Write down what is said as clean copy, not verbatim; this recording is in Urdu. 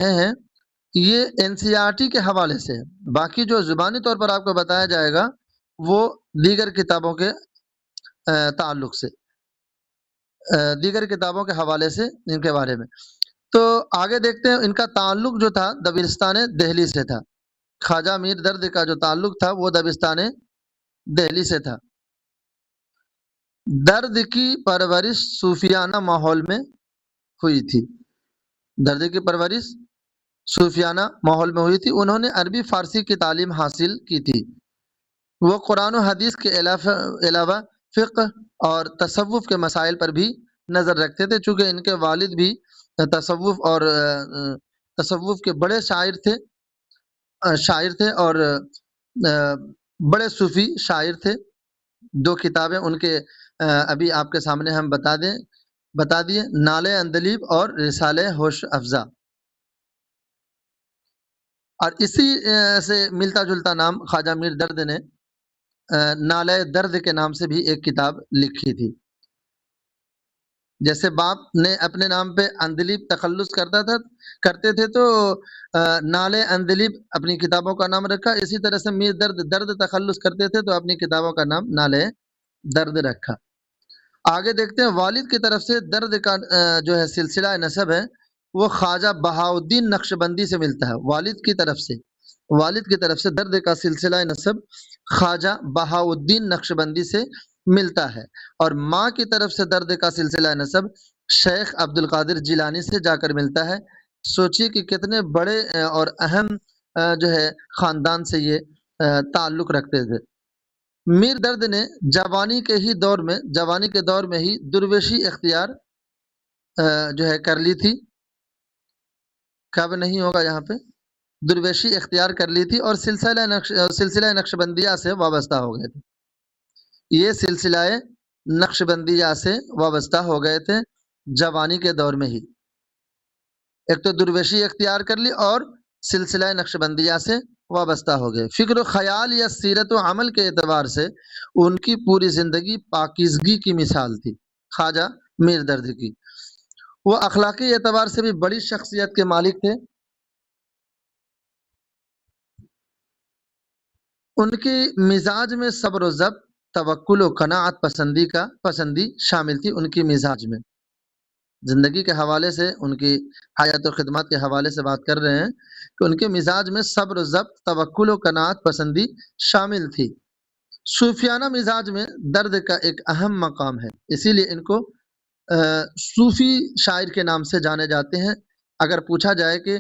ہیں یہ NCERT کے حوالے سے ہے۔ باقی جو زبانی طور پر آپ کو بتایا جائے گا وہ دیگر کتابوں کے تعلق سے، دیگر کتابوں کے حوالے سے ان کے بارے میں۔ تو آگے دیکھتے ہیں ان کا تعلق جو تھا دبستان دہلی سے تھا۔ خواجہ میر درد کا جو تعلق تھا وہ دبستان دہلی سے تھا۔ درد کی پرورش صوفیانہ ماحول میں ہوئی تھی۔ درد کی پرورش صوفیانہ ماحول میں ہوئی تھی۔ انہوں نے عربی فارسی کی تعلیم حاصل کی تھی۔ وہ قرآن و حدیث کے علاوہ فقہ اور تصوف کے مسائل پر بھی نظر رکھتے تھے، چونکہ ان کے والد بھی تصوف کے بڑے شاعر تھے اور بڑے صوفی شاعر تھے۔ دو کتابیں ان کے ابھی آپ کے سامنے ہم بتا دیے، نالے اندلیب اور رسالہ ہوش افزا۔ اور اسی سے ملتا جلتا نام خواجہ میر درد نے نالے درد کے نام سے بھی ایک کتاب لکھی تھی۔ جیسے باپ نے اپنے نام پہ اندلیب تخلص کرتے تھے تو نالے اندلیب اپنی کتابوں کا نام رکھا، اسی طرح سے میر درد تخلص کرتے تھے تو اپنی کتابوں کا نام نالے درد رکھا۔ آگے دیکھتے ہیں والد کی طرف سے درد کا جو ہے سلسلہ نسب ہے وہ خواجہ بہاؤالدین نقشبندی سے ملتا ہے۔ والد کی طرف سے درد کا سلسلہ نسب خواجہ بہاؤالدین نقشبندی سے ملتا ہے، اور ماں کی طرف سے درد کا سلسلہ نسب شیخ عبد القادر جیلانی سے جا کر ملتا ہے۔ سوچیے کہ کتنے بڑے اور اہم جو ہے خاندان سے یہ تعلق رکھتے تھے۔ میر درد نے جوانی کے دور میں ہی درویشی اختیار جو ہے کر لی تھی۔ کب نہیں ہوگا یہاں پہ، درویشی اختیار کر لی تھی اور سلسلہ نقشبندیہ سے وابستہ ہو گئے تھے۔ یہ سلسلہ نقشبندیہ سے وابستہ ہو گئے تھے جوانی کے دور میں ہی۔ ایک تو درویشی اختیار کر لی اور سلسلہ نقشبندیہ سے وابستہ ہو گئے۔ فکر و خیال یا سیرت و عمل کے اعتبار سے ان کی پوری زندگی پاکیزگی کی مثال تھی خواجہ میر درد کی۔ وہ اخلاقی اعتبار سے بھی بڑی شخصیت کے مالک تھے۔ ان کی مزاج میں صبر و ضبط، توکل و قناعت پسندی شامل تھی۔ ان کی مزاج میں، زندگی کے حوالے سے، ان کی حیات و خدمات کے حوالے سے بات کر رہے ہیں کہ ان کے مزاج میں صبر و ضبط، توکل و قناعت پسندی شامل تھی۔ صوفیانہ مزاج میں درد کا ایک اہم مقام ہے، اسی لیے ان کو صوفی شاعر کے نام سے جانے جاتے ہیں۔ اگر پوچھا جائے کہ